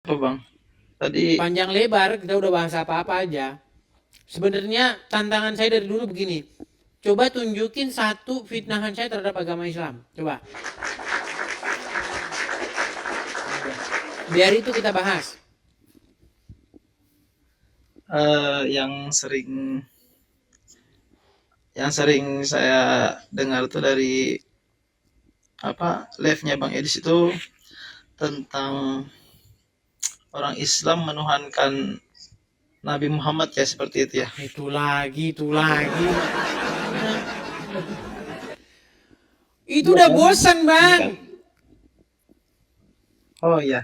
Apa bang? Tadi Panjang lebar kita udah bahas apa-apa aja. Sebenarnya tantangan saya dari dulu begini. Coba tunjukin satu fitnahan saya terhadap agama Islam. Coba. Biar itu kita bahas. yang sering saya dengar tuh dari apa live-nya Bang Edis itu tentang orang Islam menuhankan Nabi Muhammad ya seperti itu ya. Ah, itu lagi. Nah, itu Iya udah kan? bosan Ini bang. kan. Oh iya.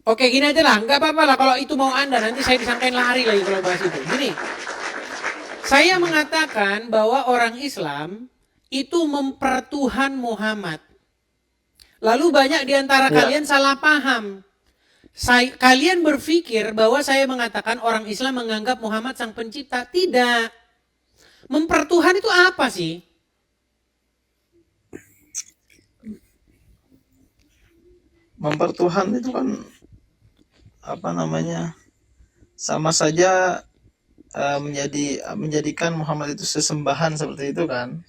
Oke gini aja lah, nggak apa-apa lah kalau itu mau anda. Nanti saya disangkain lari lagi kalau bahas itu. Gini, saya mengatakan bahwa orang Islam itu mempertuhan Muhammad. Lalu banyak di antara Iya. kalian salah paham. Kalian berpikir bahwa saya mengatakan orang Islam menganggap Muhammad sang pencipta. Tidak. Mempertuhan itu apa sih? Mempertuhan itu kan apa namanya? Sama saja menjadikan Muhammad itu sesembahan seperti itu kan.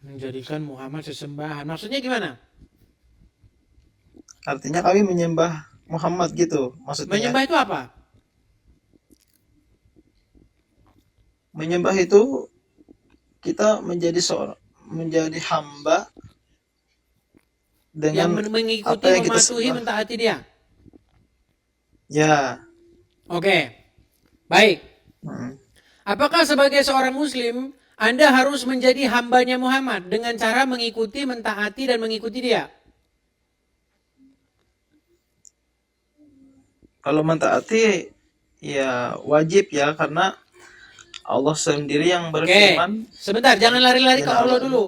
Menjadikan Muhammad sesembahan. Maksudnya gimana? Artinya kami menyembah Muhammad gitu maksudnya. Menyembah itu apa? Menyembah itu kita menjadi hamba Yang dengan apa mengikuti, yang kita mematuhi, sembah. mentaati dia. Ya. Oke, baik. Hmm. Apakah sebagai seorang muslim, Anda harus menjadi hambanya Muhammad dengan cara mengikuti, mentaati, dan mengikuti dia? Kalau mentaati ya wajib ya karena Allah sendiri yang Oke, berfirman sebentar, jangan lari-lari ke dan Allah Allah. dulu.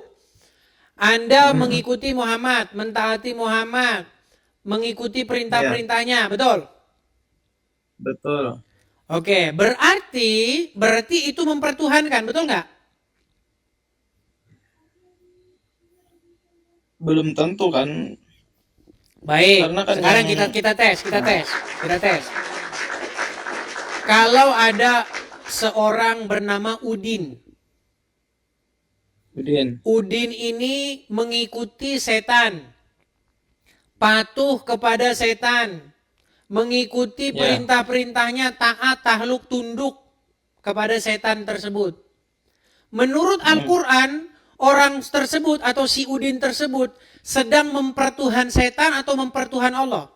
Anda Mm-mm. mengikuti Muhammad, mentaati Muhammad, mengikuti Ya, perintah-perintahnya, betul? betul. Oke, berarti itu mempertuhankan, betul nggak? Belum tentu kan Baik, karena kan yang sekarang kita tes, kita nah, tes, kita tes. Kalau ada seorang bernama Udin, Udin. Udin ini mengikuti setan, patuh kepada setan, mengikuti Ya. perintah-perintahnya, taat, tahluk, tunduk kepada setan tersebut. Menurut Mm. Al-Quran, orang tersebut atau si Udin tersebut sedang mempertuhan setan atau mempertuhan Allah.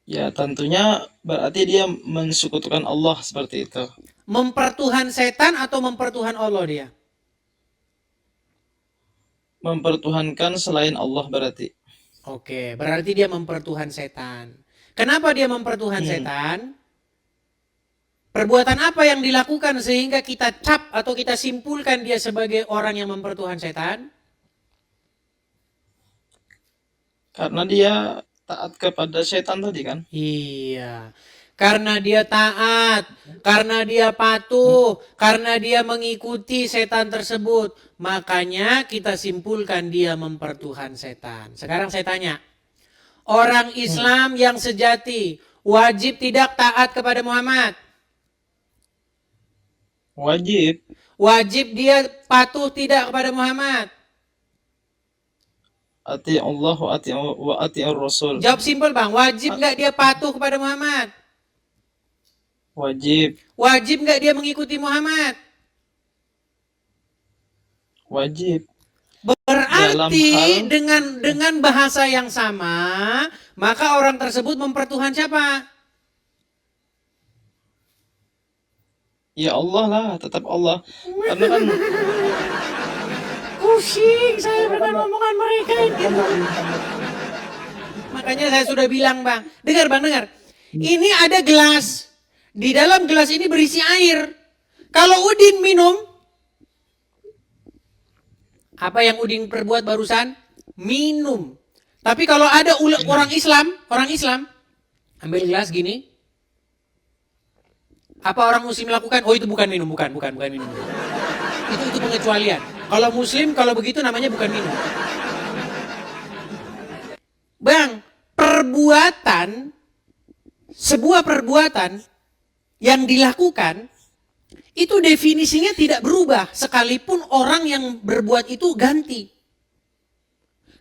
Ya, tentunya berarti dia mensekutukan Allah seperti itu. Mempertuhan setan atau mempertuhan Allah dia. Mempertuhankan selain Allah berarti. Oke, berarti dia mempertuhan setan. Kenapa dia mempertuhan Hmm. setan? Perbuatan apa yang dilakukan sehingga kita cap atau kita simpulkan dia sebagai orang yang mempertuhan setan? Karena dia taat kepada setan tadi kan. Iya. Karena dia taat, karena dia patuh, karena dia mengikuti setan tersebut. Makanya kita simpulkan dia mempertuhan setan. Sekarang saya tanya, orang Hmm. Islam yang sejati wajib tidak taat kepada Muhammad? Wajib. Wajib dia patuh tidak kepada Muhammad? Ati Allah wa ati Rasul. Jawab simpel bang, wajib Ah, nggak dia patuh kepada Muhammad? wajib. Wajib nggak dia mengikuti Muhammad? Wajib. Dalam hal Berarti dengan bahasa yang sama, maka orang tersebut mempertuhan siapa? ya Allah lah, tetap Allah. Karena kan Pusing saya karena kan dengan omongan mereka ini. kan Nabi Muhammad. Makanya saya sudah bilang bang, dengar bang dengar. Ini ada gelas, di dalam gelas ini berisi air. Kalau Udin minum, apa yang Udin perbuat barusan? Minum. Tapi kalau ada orang Islam, ambil gelas gini, apa orang muslim lakukan? Oh itu bukan minum, bukan minum. Itu pengecualian. Kalau muslim kalau begitu namanya bukan minum. sebuah perbuatan yang dilakukan itu definisinya tidak berubah sekalipun orang yang berbuat itu ganti.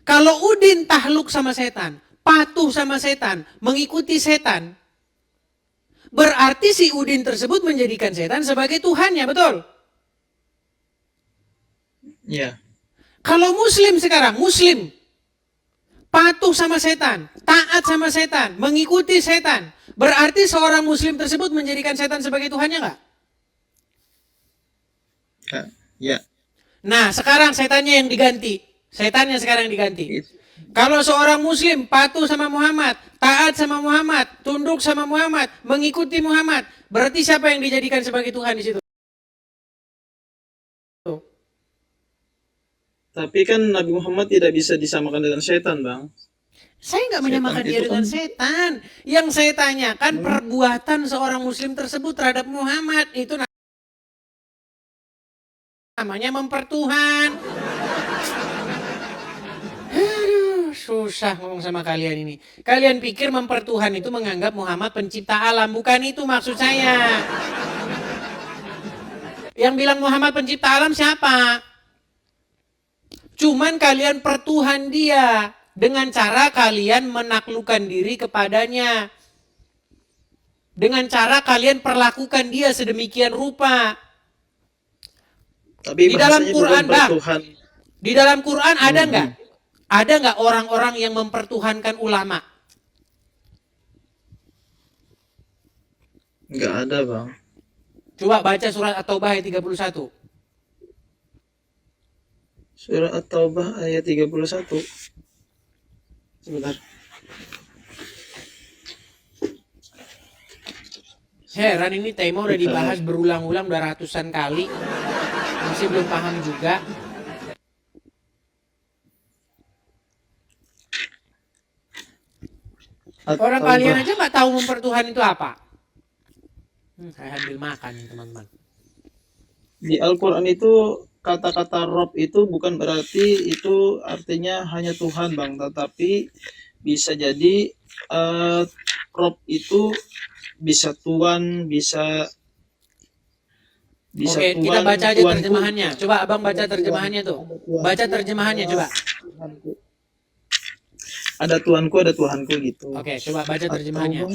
Kalau Udin tahluk sama setan, patuh sama setan, mengikuti setan, berarti si Udin tersebut menjadikan setan sebagai Tuhannya, betul? Ya. Kalau Muslim sekarang, Muslim patuh sama setan, taat sama setan, mengikuti setan, berarti seorang Muslim tersebut menjadikan setan sebagai Tuhannya nggak? Ya. Nah, sekarang setannya yang diganti. Setannya sekarang diganti. Itu. Kalau seorang Muslim patuh sama Muhammad, taat sama Muhammad, tunduk sama Muhammad, mengikuti Muhammad, berarti siapa yang dijadikan sebagai Tuhan di situ? Tapi kan Nabi Muhammad tidak bisa disamakan dengan setan, Bang. Saya nggak menyamakan Setan dia itu dengan kan- setan. Yang saya tanyakan perbuatan seorang Muslim tersebut terhadap Muhammad itu namanya mempertuhan. Aduh, susah ngomong sama kalian ini. Kalian pikir mempertuhan itu menganggap Muhammad pencipta alam. Bukan itu maksud saya. Yang bilang Muhammad pencipta alam siapa? Cuman kalian pertuhan dia dengan cara kalian menaklukkan diri kepadanya. Dengan cara kalian perlakukan dia sedemikian rupa. Tapi Di dalam bahasanya Quran, bukan Bang. bertuhan. Di dalam Quran ada nggak? Ada nggak orang-orang yang mempertuhankan ulama? Nggak ada, Bang. Coba baca surat At-Taubah ayat 31. Surah At-Taubah ayat 31. Sebentar. Heran ini tema udah dibahas berulang-ulang, udah ratusan kali. Masih belum paham juga. Orang At-Taubah. kalian aja nggak tahu mempertuhan itu apa. Saya ambil makan nih, teman-teman. Di Al-Quran itu kata-kata Rob itu bukan berarti itu artinya hanya Tuhan, Bang, tetapi bisa jadi Rob itu bisa Tuhan, bisa Oke, Tuhan, kita baca aja Tuanku. terjemahannya. Coba abang baca terjemahannya tuh. Baca terjemahannya coba. Tuhanku. Ada Tuanku, ada Tuhanku gitu. Oke, coba baca terjemahannya.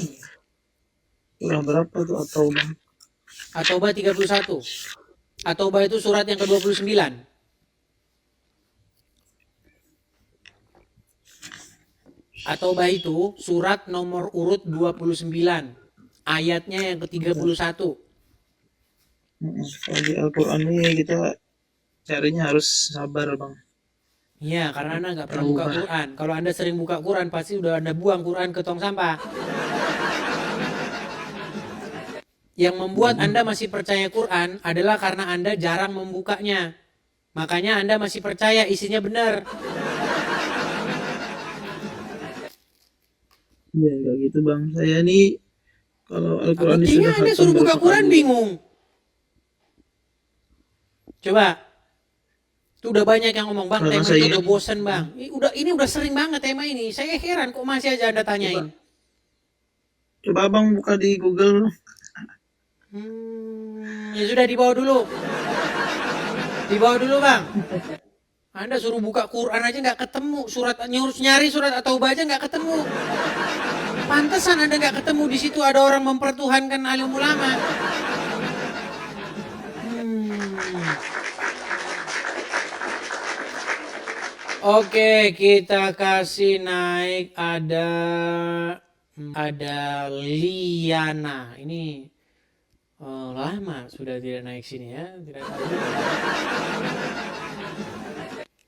Surah berapa tuh At-Taubah? At-Taubah 31. At-Taubah itu surat yang ke-29. At-Taubah itu surat nomor urut 29. Ayatnya yang ke-31. Kalau di Al-Quran ini kita carinya harus sabar, Bang. Iya, karena Anda nggak pernah buka Quran. Kalau Anda sering buka Quran, pasti udah Anda buang Quran ke tong sampah. Yang membuat Anda masih percaya Quran adalah karena Anda jarang membukanya. Makanya Anda masih percaya isinya benar. Iya, kayak gitu, Bang. Saya nih kalau Al-Quran ini Buktinya sudah Anda khatam suruh buka berapa Quran kali. bingung. Coba. Itu udah banyak yang ngomong, Bang, Karena tema saya- itu udah bosen, Bang. Ini udah sering banget tema ini. Saya heran kok masih aja Anda tanyain. Coba Abang buka di Google. Ya sudah, dibawa dulu. Dibawa dulu, Bang. Anda suruh buka Quran aja nggak ketemu. Nyari surat At-Taubah aja nggak ketemu. Pantesan Anda nggak ketemu, di situ ada orang mempertuhankan alim ulama. Oke, kita kasih naik ada Liana. Ini lama sudah tidak naik sini ya, tidak tahu.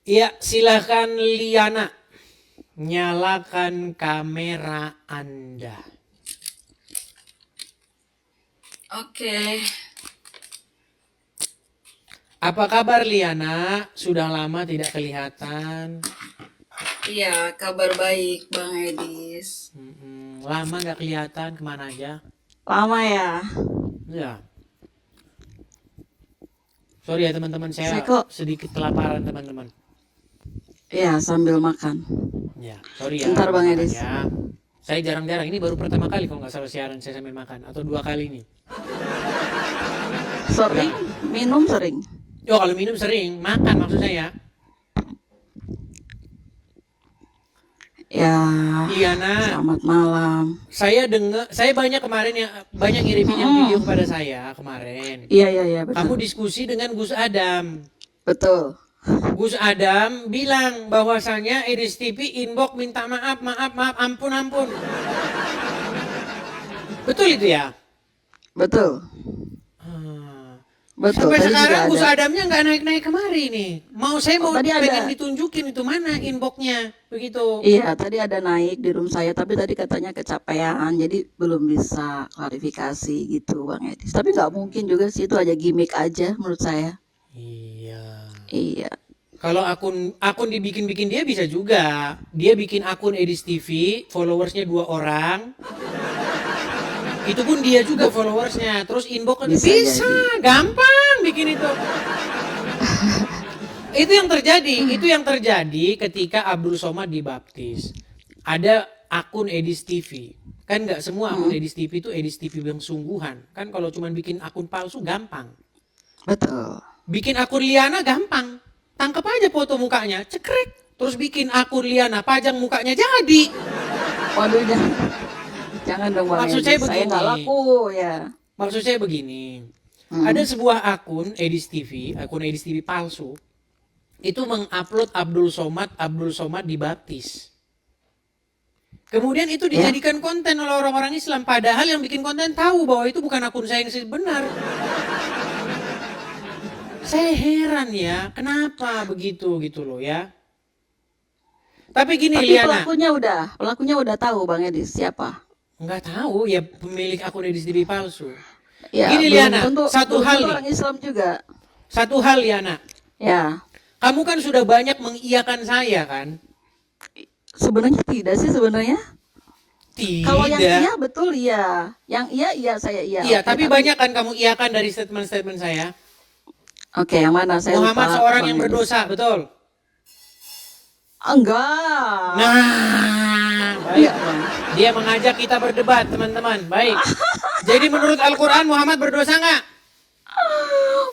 Iya, silahkan Liana, nyalakan kamera Anda. Oke, Apa kabar Liana? Sudah lama tidak kelihatan. iya kabar baik Bang Edis. Lama nggak kelihatan, kemana aja? Lama ya? Ya. Sorry ya teman-teman, saya Saya kok- sedikit kelaparan teman-teman. Iya sambil makan. Ya, sorry ya. Bentar, Bang makan Edis. aja. Saya jarang-jarang, ini baru pertama kali kalau nggak salah siaran saya sambil makan, atau 2 kali ini. Sering minum sering. Oh, kalau minum sering, makan maksud saya. Ya, Iya nak, selamat malam. saya banyak kemarin yang banyak ngirimin yang video kepada saya kemarin. Iya Kamu betul. diskusi dengan Gus Adam. Betul. Gus Adam bilang bahwasanya Edis TV inbox minta maaf, ampun. Betul itu ya? Betul. Ah. Betul. Sampai Tadi juga sekarang Gus ada. Adamnya nggak naik-naik kemari nih. Saya mau Tadi pengen ada. ditunjukin itu mana inboxnya, begitu. Iya, tadi ada naik di room saya, tapi tadi katanya kecapean, jadi belum bisa klarifikasi gitu, Bang Edis. Tapi nggak mungkin juga sih, itu aja gimmick aja menurut saya. Iya. Iya. Kalau akun dibikin-bikin dia bisa juga. Dia bikin akun Edis TV, followersnya 2 orang. Itu pun dia juga followersnya. Terus inbox Bisa bisa, jadi. gampang bikin itu. Itu yang terjadi ketika Abdul Somad dibaptis. Ada akun Edis TV. Kan nggak semua akun Edis TV itu Edis TV yang sungguhan. Kan kalau cuma bikin akun palsu gampang. Betul. Bikin akun Liana gampang. Tangkap aja foto mukanya, cekrek. Terus bikin akun Liana, pajang mukanya jadi. Waduh, jangan, jangan dong Bang Maksud saya Edis, saya nggak begini. laku ya. Maksud saya begini. Ada sebuah akun Edis TV palsu. Itu mengupload Abdul Somad dibaptis. Kemudian itu Ya, dijadikan konten oleh orang-orang Islam. Padahal yang bikin konten tahu bahwa itu bukan akun saya yang benar. Saya heran ya, kenapa begitu gitu loh ya. Tapi gini tapi Liana, pelakunya udah tahu Bang Edis siapa? nggak tahu ya pemilik akun Edis TV palsu. Ya, Gini belum Liana, tentu, satu belum hal tentu nih, orang Islam juga. satu hal Liana. Ya, Kamu kan sudah banyak mengiyakan saya kan? sebenarnya tidak sih sebenarnya. Kalau yang Tidak. iya betul iya, yang iya saya iya. Iya, Oke, tapi banyak kan kamu iyakan dari statement-statement saya. oke, yang mana saya Muhammad lupa seorang Bang yang Edis. berdosa, betul? Enggak. Nah, baik. Enggak Bang. Dia mengajak kita berdebat, teman-teman. Baik. Jadi menurut Al-Quran Muhammad berdosa nggak?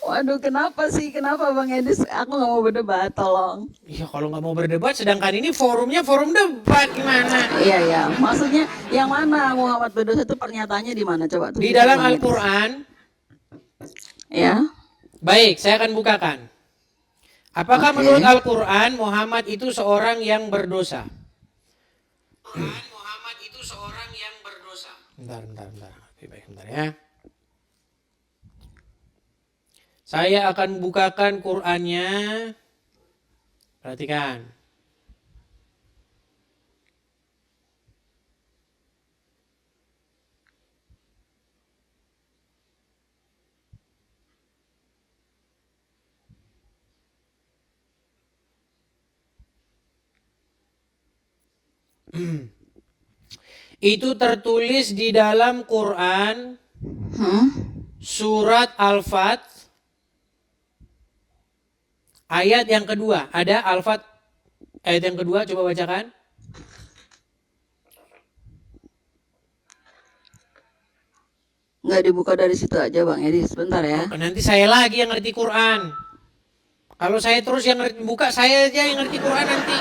Waduh, kenapa sih? Kenapa Bang Edis? Aku nggak mau berdebat, tolong. Ya kalau nggak mau berdebat, sedangkan ini forumnya forum debat gimana? Iya ya, maksudnya yang mana Muhammad berdosa itu pernyataannya di mana? Coba Di tunjukkan dalam Bang Edis. Al-Quran, Ya, baik, saya akan bukakan. Apakah oke. menurut Al-Quran Muhammad itu seorang yang berdosa? Muhammad itu seorang yang berdosa. Bentar. Baik, bentar ya. Saya akan bukakan Qurannya. Perhatikan. Itu tertulis di dalam Quran Hmm? surat Al-Fat ayat yang kedua. Ada Al-Fat ayat yang kedua, coba bacakan. Nggak dibuka dari situ aja Bang Edis, sebentar ya. Nanti saya lagi yang ngerti Quran. Kalau saya terus yang ngerti buka, saya aja yang ngerti Quran nanti.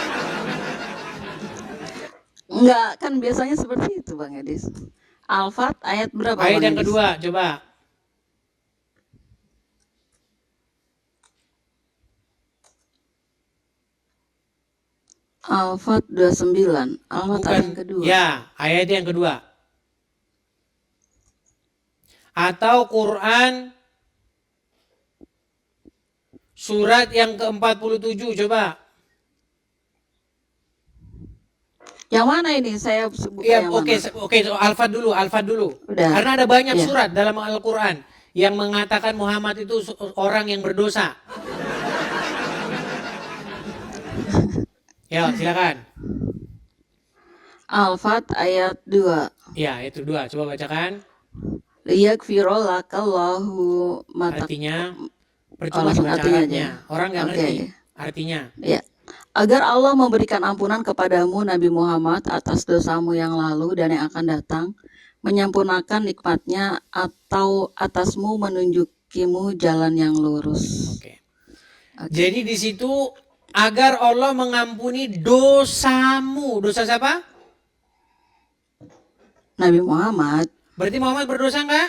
Nggak, kan biasanya seperti itu Bang Edis. Al-Fat ayat berapa Ayat Bang yang Edis? kedua, coba. Al-Fat 29. Al-Fat ayat yang kedua. Ya, ayat yang kedua. Atau Quran surat yang ke-47, coba. Yang mana ini? Saya buka Ya, yang oke, mana? Al-Fat dulu. Udah. Karena ada banyak Iya. surat dalam Al-Quran yang mengatakan Muhammad itu orang yang berdosa. Ya, silakan. Al-Fat ayat 2. Ya, itu dua. Coba bacakan. Liyakfirolakallahu matak. Artinya, Oh, percuma langsung baca artinya aja. Arabnya. Orang nggak Oke. ngerti artinya. Ya. agar Allah memberikan ampunan kepadamu Nabi Muhammad atas dosamu yang lalu dan yang akan datang, menyempurnakan nikmatnya atau atasmu menunjukimu jalan yang lurus. Oke. Oke. Jadi di situ agar Allah mengampuni dosamu. Dosa siapa? Nabi Muhammad. Berarti Muhammad berdosa enggak?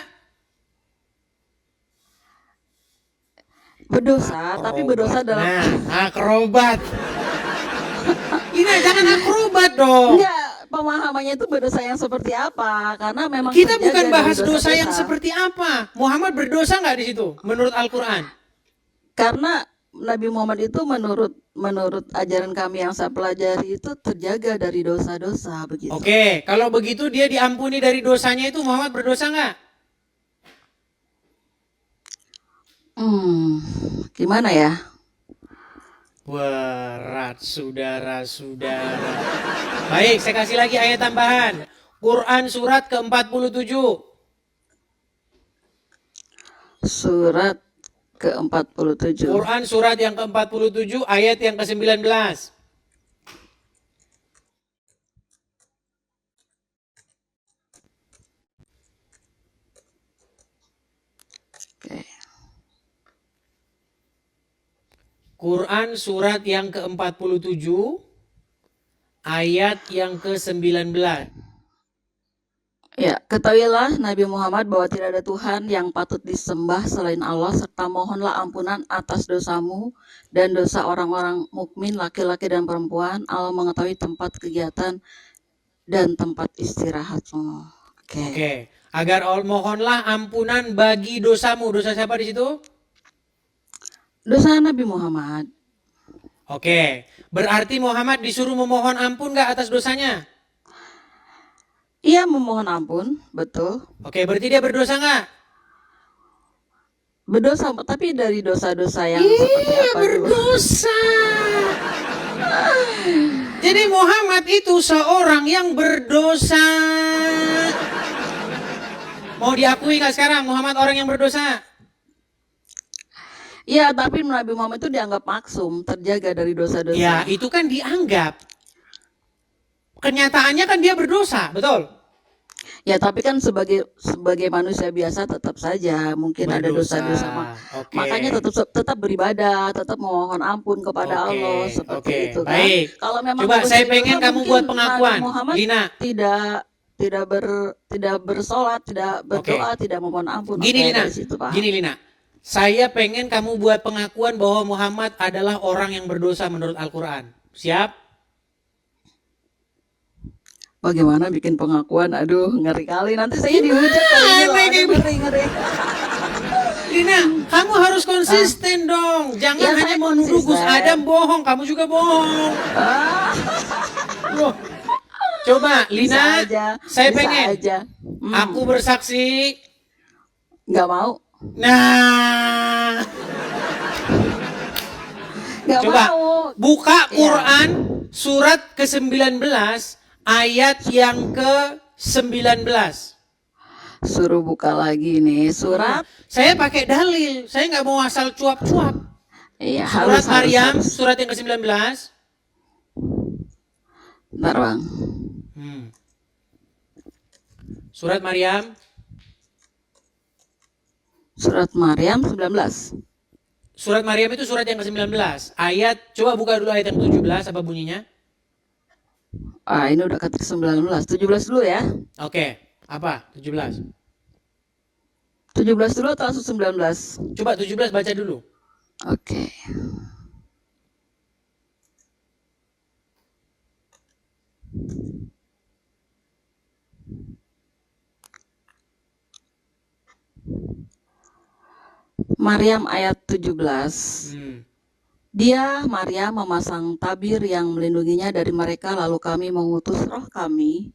Berdosa, tapi berdosa dalam Nah, akrobat. Ini jangan akrobat dong. enggak, pemahamannya itu berdosa yang seperti apa? Karena memang Kita terjaga bukan dari bahas dosa dosa-dosa. yang seperti apa. Muhammad berdosa nggak di situ menurut Al-Quran? Karena Nabi Muhammad itu menurut ajaran kami yang saya pelajari itu terjaga dari dosa-dosa begitu. Oke, kalau begitu dia diampuni dari dosanya itu Muhammad berdosa nggak? Gimana ya? Berat saudara-saudara. Baik, saya kasih lagi ayat tambahan. Quran surat ke-47. Surat ke-47. Quran surat yang ke-47 ayat yang ke-19. Oke. Quran surat yang ke-47 ayat yang ke-19. Ya, ketahuilah Nabi Muhammad bahwa tidak ada Tuhan yang patut disembah selain Allah, serta mohonlah ampunan atas dosamu dan dosa orang-orang mukmin laki-laki dan perempuan. Allah mengetahui tempat kegiatan dan tempat istirahatmu. Oke. Oke, agar mohonlah ampunan bagi dosamu. Dosa siapa di situ? Dosa Nabi Muhammad. Oke, berarti Muhammad disuruh memohon ampun nggak atas dosanya? Ia memohon ampun, betul. Oke, berarti dia berdosa nggak? Berdosa, tapi dari dosa-dosa yang seperti Iya, apa dulu? berdosa. Jadi Muhammad itu seorang yang berdosa. Mau diakui nggak sekarang Muhammad orang yang berdosa? Iya, tapi Nabi Muhammad itu dianggap maksum, terjaga dari dosa-dosa. Ya, itu kan dianggap. Kenyataannya kan dia berdosa, betul? Ya, tapi kan sebagai manusia biasa tetap saja mungkin ada Berdosa. dosa-dosa. Oke. Makanya tetap beribadah, tetap memohon ampun kepada Oke, Allah seperti oke. itu kan. Baik. Kalau memang Coba bersih saya dosa, pengen kamu mungkin buat Nabi pengakuan, Muhammad Lina. tidak bersolat, tidak berdoa, tidak memohon ampun. Gini Oke, Lina, dari situ, Pak. gini Lina. Saya pengen kamu buat pengakuan bahwa Muhammad adalah orang yang berdosa menurut Al-Quran. Siap? Bagaimana bikin pengakuan? Aduh, ngeri kali. Nanti saya dihujat kali ini loh. Aduh, ngeri. Lina, kamu harus konsisten dong. Jangan Ya, hanya saya menuduh Gus konsisten. Adam bohong, kamu juga bohong. Loh. Coba Lina, saya bisa pengen. aja. Aku bersaksi. Nggak mau. Nah, Nggak coba mau. buka Iya. Quran surat ke-19 ayat yang ke-19. Suruh buka lagi nih surat. Saya pakai dalil, saya nggak mau asal cuap-cuap. Iya, Surat Maryam, harus. surat yang ke-19. Bentar, Bang. Surat Maryam, Surat Maryam 19. surat Maryam itu surat yang ke-19. Ayat, coba buka dulu ayat yang ke-17, apa bunyinya? Ini udah kata 19. 17 dulu ya. Oke, apa? 17. 17 dulu atau langsung 19? Coba 17 baca dulu. Oke. Maryam ayat 17. Dia, Maryam, memasang tabir yang melindunginya dari mereka, lalu kami mengutus roh kami,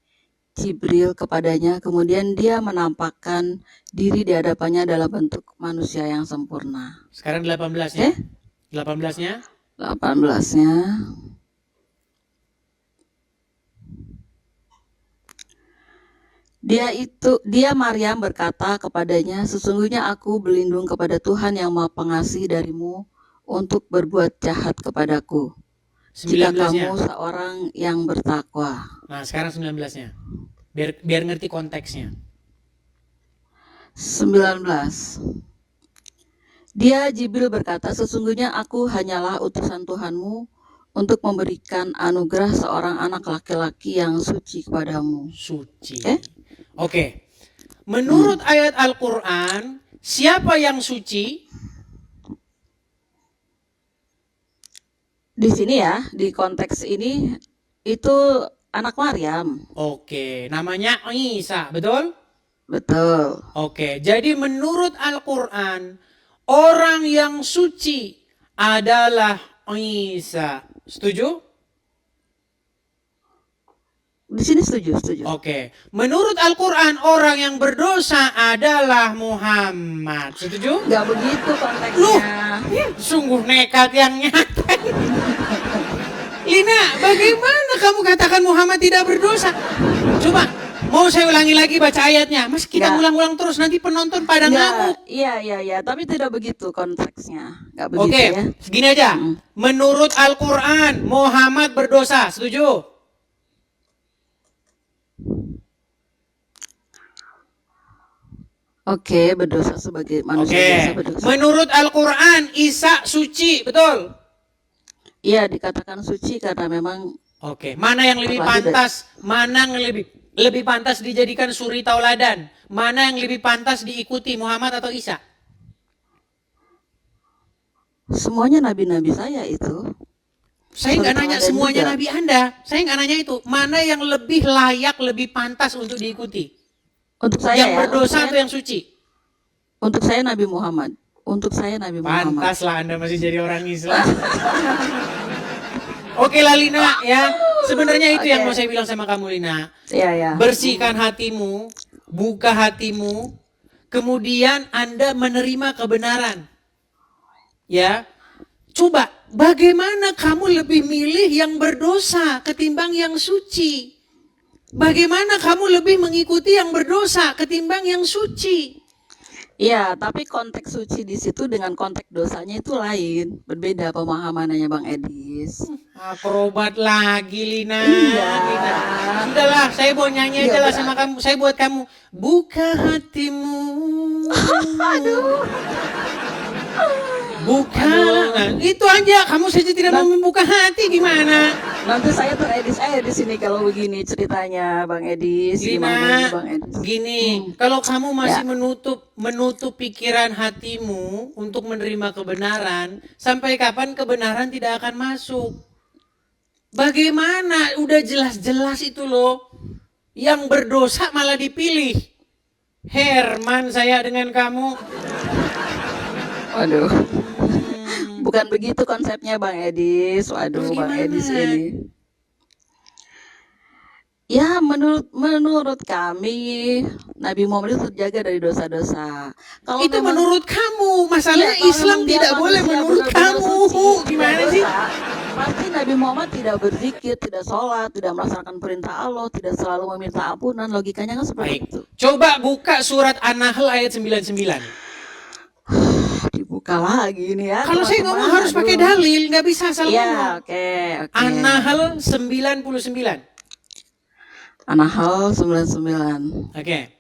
Jibril, kepadanya. Kemudian dia menampakkan diri di hadapannya dalam bentuk manusia yang sempurna. Sekarang 18-nya. 18-nya. 18-nya. Dia Maryam berkata kepadanya, sesungguhnya aku berlindung kepada Tuhan yang Maha Pengasih darimu untuk berbuat jahat kepadaku. jika 19-nya. kamu seorang yang bertakwa. Nah, sekarang 19-nya. Biar ngerti konteksnya. 19. Dia Jibril berkata, sesungguhnya aku hanyalah utusan Tuhanmu untuk memberikan anugerah seorang anak laki-laki yang suci kepadamu. Suci. Eh? Oke. Menurut ayat Al-Quran, siapa yang suci? Di sini ya, di konteks ini itu anak Maryam. Oke, namanya Isa, betul? Betul. Oke, jadi menurut Al-Quran, orang yang suci adalah Isa. Setuju? Di sini setuju. Oke, menurut Al-Quran, orang yang berdosa adalah Muhammad. Setuju? Nggak begitu konteksnya. Sungguh nekat yang nyata. Lina, bagaimana kamu katakan Muhammad tidak berdosa? Coba, mau saya ulangi lagi baca ayatnya. Mas, kita Nggak. ngulang-ulang terus, nanti penonton pada ngamuk. Iya, tapi tidak begitu konteksnya. Nggak begitu Oke, ya. segini aja. Menurut Al-Quran, Muhammad berdosa. Setuju? Oke, berdosa sebagai manusia biasa Oke. berdosa. Menurut Al-Quran, Isa suci. Betul? Iya, dikatakan suci karena memang Oke. Mana yang lebih pantas? Mana yang lebih pantas dijadikan suri tauladan? Mana yang lebih pantas diikuti, Muhammad atau Isa? semuanya nabi-nabi saya itu. Saya nggak Suri nanya tauladan semuanya juga. nabi Anda. Saya nggak nanya itu. Mana yang lebih layak, lebih pantas untuk diikuti? Untuk saya Yang ya, berdosa atau yang suci? untuk saya Nabi Muhammad. Untuk saya Nabi Muhammad. Pantaslah Anda masih jadi orang Islam. Oke lah Lina ya. Sebenarnya itu yang mau saya bilang sama kamu Lina. Iya. Bersihkan hatimu, buka hatimu, kemudian Anda menerima kebenaran. Ya. Coba, bagaimana kamu lebih milih yang berdosa ketimbang yang suci? Bagaimana kamu lebih mengikuti yang berdosa ketimbang yang suci? Iya, tapi konteks suci di situ dengan konteks dosanya itu lain. Berbeda pemahamannya Bang Edis. Akrobat lagi Lina. Iya. Lina. Sudahlah, saya mau nyanyi aja lah sama kamu. Saya buat kamu. Buka hatimu. Aduh. Buka. Nah, itu aja. Kamu saja tidak mau membuka hati gimana? Nanti saya tuh Edis di sini kalau begini ceritanya Bang Edis. Gimana Lina, nih, Bang Edis? gini, kalau kamu masih Ya. menutup pikiran hatimu untuk menerima kebenaran, sampai kapan kebenaran tidak akan masuk? Bagaimana? Udah jelas-jelas itu loh. Yang berdosa malah dipilih. Herman saya dengan kamu. Waduh. Bukan begitu konsepnya Bang Edis. Waduh, Terus Bang gimana? Edis ini. Ya, menurut kami Nabi Muhammad itu terjaga dari dosa-dosa. Kalau Itu memang- menurut kamu. Masalahnya Iya, kalau Islam memang dia tidak boleh manusia menurut benar-benar kamu. suci, Gimana tidak sih? dosa, pasti Nabi Muhammad tidak berzikir, tidak sholat, tidak melaksanakan perintah Allah, tidak selalu meminta ampunan. Logikanya kan seperti Baik. itu. Coba buka surat An-Nahl ayat 99. Dibuka lagi ini ya. Kalau saya ngomong harus pakai dalil, nggak bisa asal ngomong. Iya, oke. An-Nahl 99. An-Nahl 99. Oke.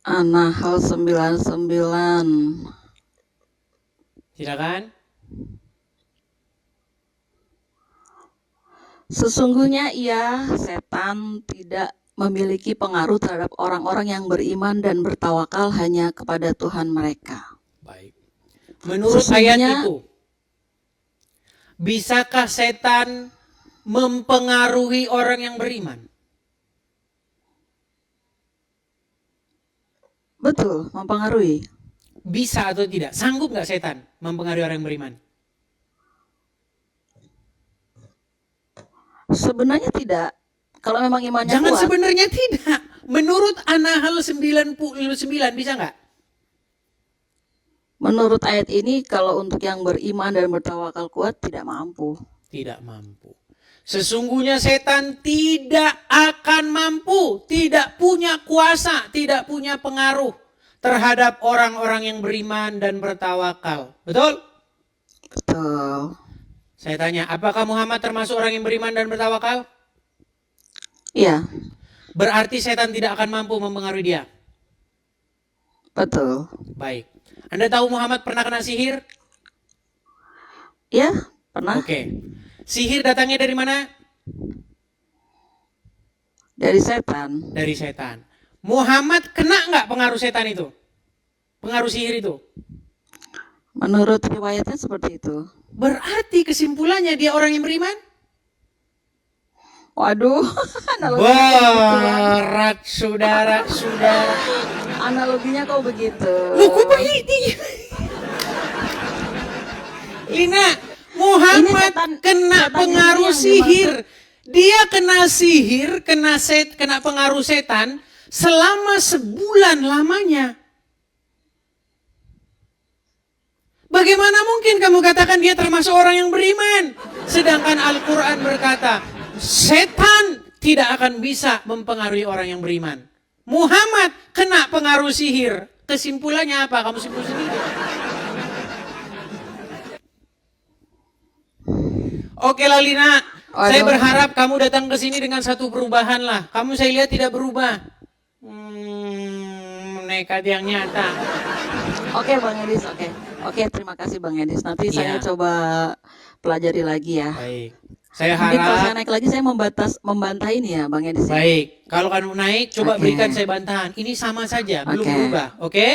An-Nahl 99. Silakan. Sesungguhnya ia, setan, tidak memiliki pengaruh terhadap orang-orang yang beriman dan bertawakal hanya kepada Tuhan mereka. Baik. Menurut ayat Sesungguhnya- itu, bisakah setan mempengaruhi orang yang beriman? Betul, mempengaruhi. Bisa atau tidak? Sanggup nggak setan mempengaruhi orang yang beriman? Sebenarnya tidak. Kalau memang imannya Jangan kuat, sebenarnya tidak. Menurut An-Nahl 99 bisa nggak? menurut ayat ini kalau untuk yang beriman dan bertawakal kuat tidak mampu. Tidak mampu. Sesungguhnya setan tidak akan mampu, tidak punya kuasa, tidak punya pengaruh terhadap orang-orang yang beriman dan bertawakal. Betul? Betul. Saya tanya, apakah Muhammad termasuk orang yang beriman dan bertawakal? Iya, Berarti setan tidak akan mampu mempengaruhi dia. betul. Baik. Anda tahu Muhammad pernah kena sihir? Ya, pernah. Oke. Sihir datangnya dari mana? Dari setan. Dari setan. Muhammad kena nggak pengaruh setan itu? Pengaruh sihir itu? Menurut riwayatnya seperti itu. Berarti kesimpulannya dia orang yang beriman? Waduh, analoginya kok begitu, Bang. Berat saudara-saudara. Analoginya kok begitu. Loh kok begitu? Lina, Muhammad Ini kena setan pengaruh ini yang sihir. Dia kena sihir, kena pengaruh setan selama sebulan lamanya. Bagaimana mungkin kamu katakan dia termasuk orang yang beriman? Sedangkan Al-Quran berkata, setan tidak akan bisa mempengaruhi orang yang beriman. Muhammad kena pengaruh sihir. Kesimpulannya apa? Kamu simpul sendiri. Oke lah Lina, saya Waduh. berharap kamu datang ke sini dengan satu perubahan lah. Kamu saya lihat tidak berubah. Nekat yang nyata. Oke, Bang Edis, oke. Oke, terima kasih Bang Edis. Nanti saya Iya. coba pelajari lagi ya. Baik. Saya Mungkin kalau saya harap. naik lagi saya membantah ini ya, Bang Edis. Ya? Baik. Kalau kamu naik, coba Oke. berikan saya bantahan. Ini sama saja, belum Oke. berubah. Oke?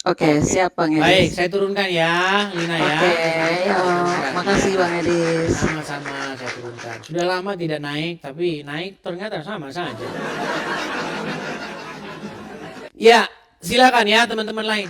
Oke, siap Bang Edis. Baik, saya turunkan ya, Lina ya. Oke, ya. Makasih Bang Edis. Sama-sama saya turunkan. Sudah lama tidak naik, tapi naik ternyata sama saja. Ya, silakan ya teman-teman lain.